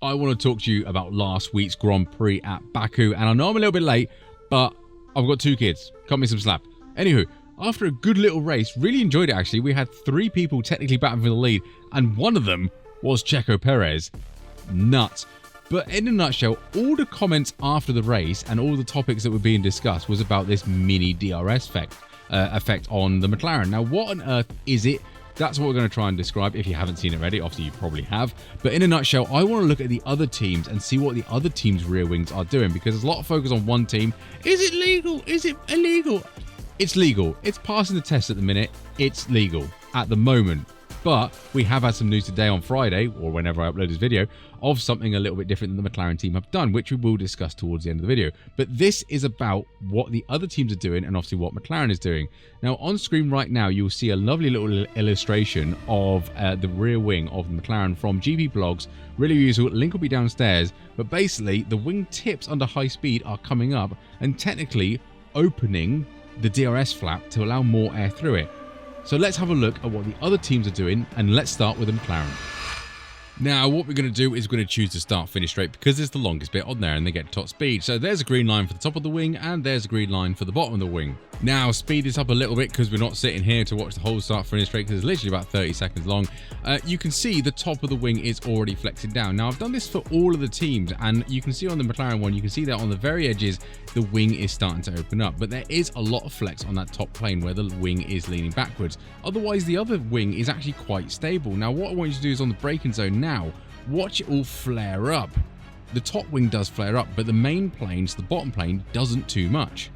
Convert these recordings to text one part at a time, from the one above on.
I want to talk to you about last week's Grand Prix at Baku. And I know I'm a little bit late, but I've got 2 kids. Cut me some slack. Anywho, after a good little race, really enjoyed it actually. We had 3 people technically battling for the lead, and one of them was Checo Perez. Nuts. But in a nutshell, all the comments after the race and all the topics that were being discussed was about this mini DRS effect on the McLaren. Now, what on earth is it? That's what we're going to try and describe. If you haven't seen it already, obviously you probably have. But in a nutshell, I want to look at the other teams and see what the other teams' rear wings are doing, because there's a lot of focus on one team. Is it legal? Is it illegal? It's legal. It's passing the test at the minute. It's legal at the moment. But we have had some news today on Friday, or whenever I upload this video, of something a little bit different than the McLaren team have done, which we will discuss towards the end of the video. But this is about what the other teams are doing and obviously what McLaren is doing. Now, on screen right now, you'll see a lovely little illustration of the rear wing of the McLaren from GP Blogs. Really useful. Link will be downstairs. But basically, the wing tips under high speed are coming up and technically opening the DRS flap to allow more air through it. So let's have a look at what the other teams are doing, and let's start with the McLaren. Now, what we're going to do is we're going to choose to start finish straight because it's the longest bit on there and they get top speed. So there's a green line for the top of the wing and there's a green line for the bottom of the wing. Now, speed this up a little bit because we're not sitting here to watch the whole start finish straight because it's literally about 30 seconds long. You can see the top of the wing is already flexing down. Now, I've done this for all of the teams, and you can see on the McLaren one, you can see that on the very edges, the wing is starting to open up. But there is a lot of flex on that top plane where the wing is leaning backwards. Otherwise, the other wing is actually quite stable. Now, what I want you to do is on the braking zone now, watch it all flare up. The top wing does flare up, but the main plane, so the bottom plane, doesn't too much.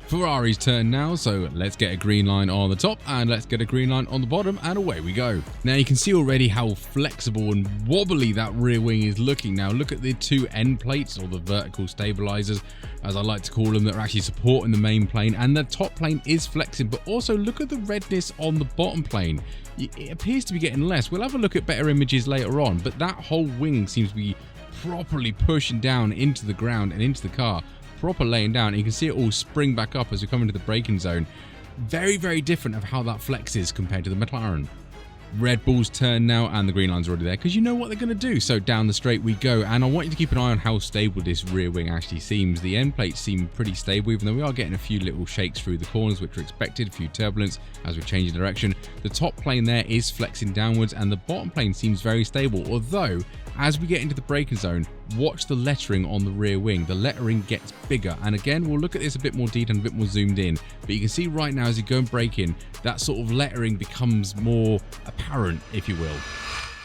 Ferrari's turn now, so let's get a green line on the top and let's get a green line on the bottom, and away we go. Now you can see already how flexible and wobbly that rear wing is looking. Now look at the 2 end plates, or the vertical stabilizers as I like to call them, that are actually supporting the main plane, and the top plane is flexing. But also look at the redness on the bottom plane. It appears to be getting less. We'll have a look at better images later on, but that whole wing seems to be properly pushing down into the ground and into the car, proper laying down, and you can see it all spring back up as we come into the braking zone. Very, very different of how that flexes compared to the McLaren. Red Bull's turn now, and the green line's already there because you know what they're going to do. So down the straight we go, and I want you to keep an eye on how stable this rear wing actually seems. The end plates seem pretty stable, even though we are getting a few little shakes through the corners, which are expected, a few turbulence as we change the direction. The top plane there is flexing downwards, and the bottom plane seems very stable, although as we get into the braking zone, watch the lettering on the rear wing. The lettering gets bigger, and again, we'll look at this a bit more detail and a bit more zoomed in, but you can see right now as you go and brake in, that sort of lettering becomes more apparent, if you will.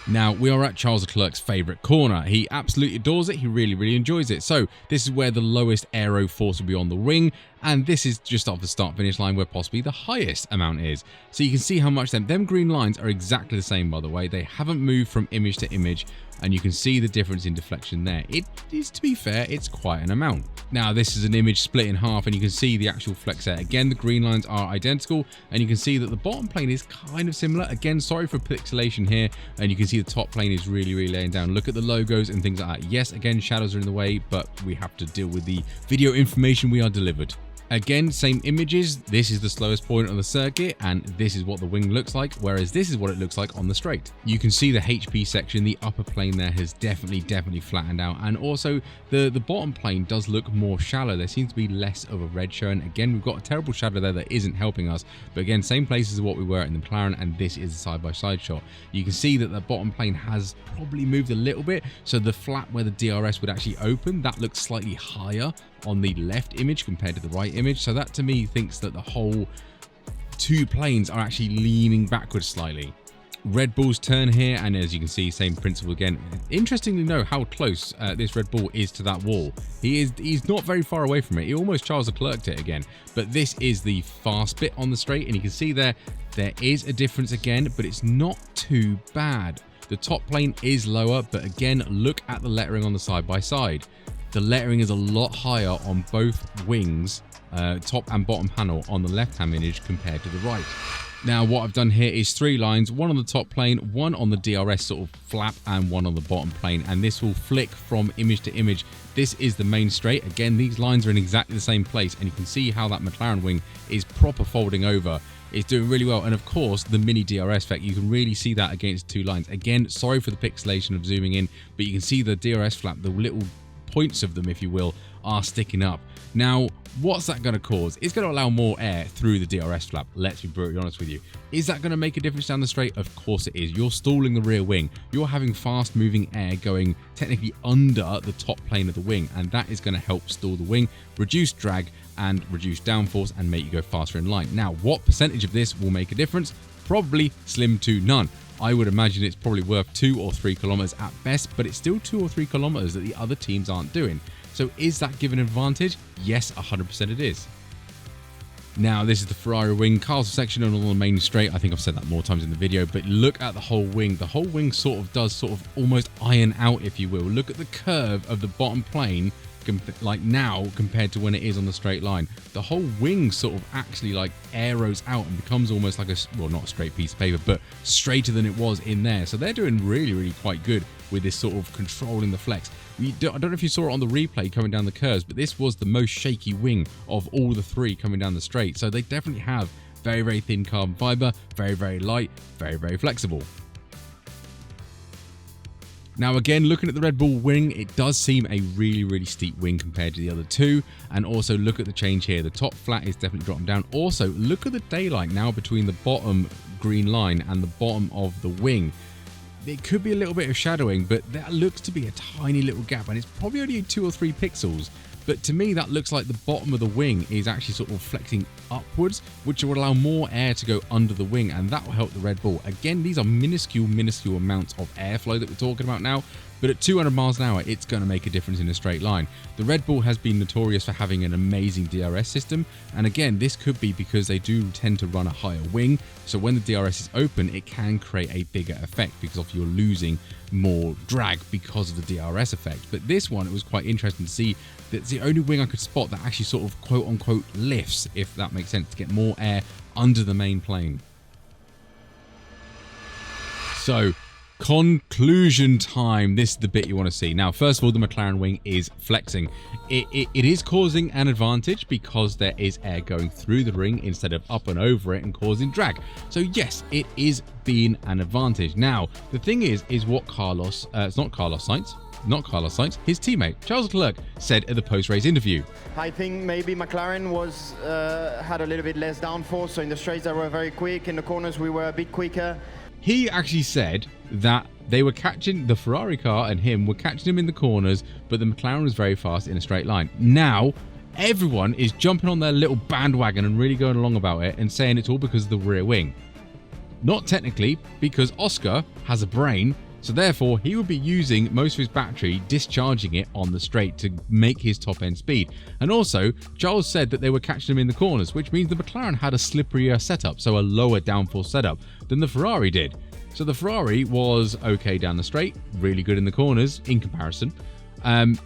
Now, we are at Charles Leclerc's favourite corner. He absolutely adores it. He really, really enjoys it. So this is where the lowest aero force will be on the wing, and this is just off the start-finish line where possibly the highest amount is. So you can see how much them green lines are exactly the same, by the way. They haven't moved from image to image, and you can see the difference in deflection there. It is, to be fair, it's quite an amount. Now, this is an image split in half, and you can see the actual flex there. Again, the green lines are identical, and you can see that the bottom plane is kind of similar. Again, sorry for pixelation here, and you can see the top plane is really, really laying down. Look at the logos and things like that. Yes, again, shadows are in the way, but we have to deal with the video information we are delivered. Again, same images. This is the slowest point on the circuit, and this is what the wing looks like, whereas this is what it looks like on the straight. You can see the HP section, the upper plane there has definitely flattened out, and also the bottom plane does look more shallow. There seems to be less of a red showing. Again, we've got a terrible shadow there that isn't helping us, but again, same places as what we were in the McLaren, and this is a side-by-side shot. You can see that the bottom plane has probably moved a little bit, so the flap where the DRS would actually open, that looks slightly higher on the left image compared to the right image. So that to me thinks that the whole 2 planes are actually leaning backwards slightly. Red Bull's turn here, and as you can see, same principle again. Interestingly, know how close this Red Bull is to that wall. He's not very far away from it. He almost Charles Leclerc'd it again, but this is the fast bit on the straight, and you can see there is a difference again, but it's not too bad. The top plane is lower, but again, look at the lettering on the side-by-side. The lettering is a lot higher on both wings, top and bottom panel on the left-hand image compared to the right. Now, what I've done here is 3 lines, one on the top plane, one on the DRS sort of flap, and one on the bottom plane, and this will flick from image to image. This is the main straight. Again, these lines are in exactly the same place, and you can see how that McLaren wing is proper folding over. It's doing really well. And of course, the mini DRS effect, you can really see that against two lines. Again, sorry for the pixelation of zooming in, but you can see the DRS flap, the little points of them, if you will, are sticking up. Now, what's that going to cause? It's going to allow more air through the DRS flap. Let's be brutally honest with you. Is that going to make a difference down the straight? Of course it is. You're stalling the rear wing. You're having fast moving air going technically under the top plane of the wing, and that is going to help stall the wing, reduce drag and reduce downforce, and make you go faster in line. Now, what percentage of this will make a difference? Probably slim to none. I would imagine it's probably worth 2 or 3 kilometers at best, but it's still 2 or 3 kilometers that the other teams aren't doing. So is that given an advantage? Yes, 100% it is. Now, this is the Ferrari wing, castle section on the main straight. I think I've said that more times in the video, but look at the whole wing. The whole wing sort of almost iron out, if you will. Look at the curve of the bottom plane, like now compared to when it is on the straight line. The whole wing sort of actually like arrows out and becomes almost like a, well, not a straight piece of paper, but straighter than it was in there. So they're doing really quite good with this sort of controlling the flex. I don't know if you saw it on the replay coming down the curves, but this was the most shaky wing of all the three coming down the straight. So they definitely have very thin carbon fiber, very light, very flexible. Now again, looking at the Red Bull wing, it does seem a really steep wing compared to the other two. And also look at the change here. The top flat is definitely dropping down. Also, look at the daylight now between the bottom green line and the bottom of the wing. It could be a little bit of shadowing, but that looks to be a tiny little gap, and it's probably only 2 or 3 pixels. But to me, that looks like the bottom of the wing is actually sort of flexing upwards, which will allow more air to go under the wing, and that will help the Red Bull. Again, these are minuscule amounts of airflow that we're talking about now, but at 200 miles an hour, it's going to make a difference in a straight line. The Red Bull has been notorious for having an amazing DRS system, and again, this could be because they do tend to run a higher wing, so when the DRS is open, it can create a bigger effect because of you're losing more drag because of the DRS effect. But this one, it was quite interesting to see that it's the only wing I could spot that actually sort of quote-unquote lifts, if that makes sense, to get more air under the main plane. So, conclusion time. This is the bit you want to see. Now, first of all, the McLaren wing is flexing. It is causing an advantage because there is air going through the ring instead of up and over it and causing drag. So yes, it is being an advantage. Now, the thing is what Carlos, it's not Carlos Sainz, his teammate, Charles Leclerc, said at the post-race interview. I think maybe McLaren was had a little bit less downforce, so in the straights they were very quick, in the corners we were a bit quicker. He actually said that they were catching, the Ferrari car and him were catching him in the corners, but the McLaren was very fast in a straight line. Now, everyone is jumping on their little bandwagon and really going along about it and saying it's all because of the rear wing. Not technically, because Oscar has a brain, so therefore he would be using most of his battery, discharging it on the straight to make his top end speed. And also, Charles said that they were catching him in the corners, which means the McLaren had a slipperier setup, so a lower downforce setup than the Ferrari did. So the Ferrari was okay down the straight, really good in the corners in comparison,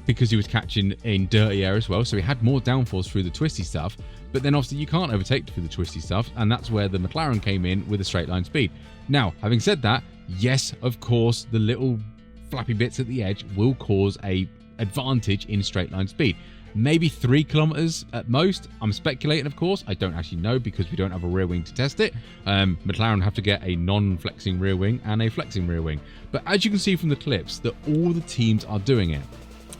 because he was catching in dirty air as well, so he had more downforce through the twisty stuff. But then obviously you can't overtake through the twisty stuff, and that's where the McLaren came in with a straight line speed. Now, having said that, yes, of course, the little flappy bits at the edge will cause a advantage in straight line speed. Maybe 3 kilometers at most. I'm speculating, of course. I don't actually know because we don't have a rear wing to test it. McLaren have to get a non-flexing rear wing and a flexing rear wing. But as you can see from the clips, that all the teams are doing it.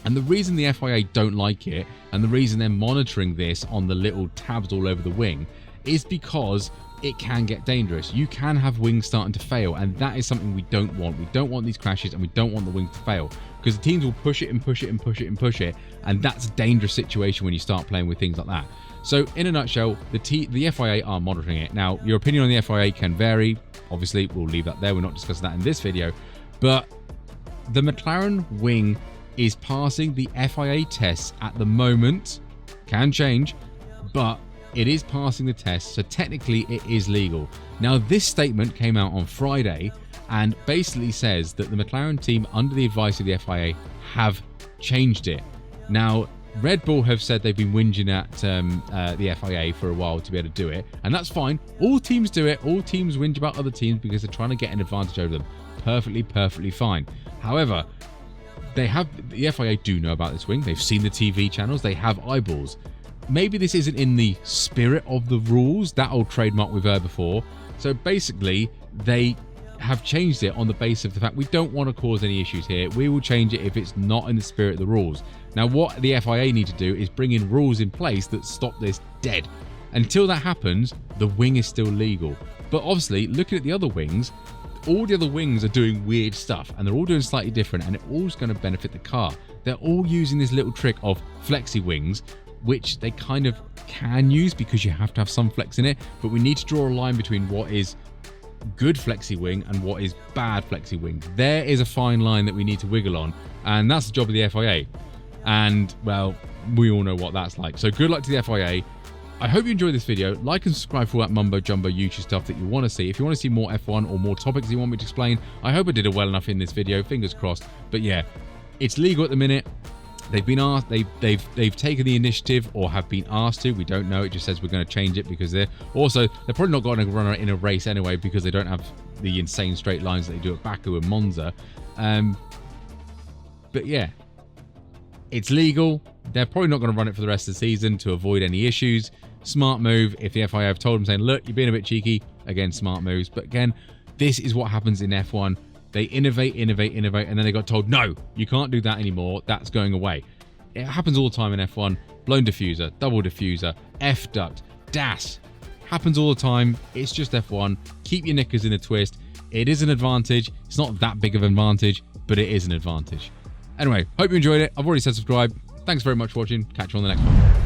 And the reason the FIA don't like it, and the reason they're monitoring this on the little tabs all over the wing, is because it can get dangerous. You can have wings starting to fail, and that is something we don't want. We don't want these crashes, and we don't want the wings to fail, because the teams will push it and push it and push it and push it, and that's a dangerous situation when you start playing with things like that. So in a nutshell, the FIA are monitoring it. Now, your opinion on the FIA can vary. Obviously, we'll leave that there. We're not discussing that in this video, but the McLaren wing is passing the FIA tests at the moment. Can change, but it is passing the test, so technically it is legal. Now, this statement came out on Friday and basically says that the McLaren team, under the advice of the FIA, have changed it. Now, Red Bull have said they've been whinging at the FIA for a while to be able to do it, and that's fine. All teams do it. All teams whinge about other teams because they're trying to get an advantage over them. Perfectly fine. However, the FIA do know about this wing. They've seen the TV channels. They have eyeballs. maybe this isn't in the spirit of the rules. That old trademark we've heard before. So basically, they have changed it on the basis of the fact we don't want to cause any issues here. We will change it if it's not in the spirit of the rules. Now, what the FIA need to do is bring in rules in place that stop this dead. Until that happens, the wing is still legal. But obviously, looking at the other wings, all the other wings are doing weird stuff, and they're all doing slightly different, and it all's going to benefit the car. They're all using this little trick of flexi wings, which they kind of can use because you have to have some flex in it, but we need to draw a line between what is good flexi wing and what is bad flexi wing. There is a fine line that we need to wiggle on, and that's the job of the FIA. And, well, we all know what that's like. So good luck to the FIA. I hope you enjoyed this video. Like and subscribe for all that mumbo jumbo YouTube stuff that you want to see. If you want to see more F1 or more topics you want me to explain, I hope I did it well enough in this video. Fingers crossed. But yeah, it's legal at the minute. They've been asked. They've taken the initiative, or have been asked to. We don't know. It just says we're going to change it because they're probably not going to run in a race anyway because they don't have the insane straight lines that they do at Baku and Monza. But yeah, it's legal. They're probably not going to run it for the rest of the season to avoid any issues. Smart move. If the FIA have told them saying, look, you're being a bit cheeky, again, smart moves. But again, this is what happens in F1. They innovate, and then they got told, no, you can't do that anymore. That's going away. It happens all the time in F1. Blown diffuser, double diffuser, F-duct, DAS. Happens all the time. It's just F1. Keep your knickers in a twist. It is an advantage. It's not that big of an advantage, but it is an advantage. Anyway, hope you enjoyed it. I've already said subscribe. Thanks very much for watching. Catch you on the next one.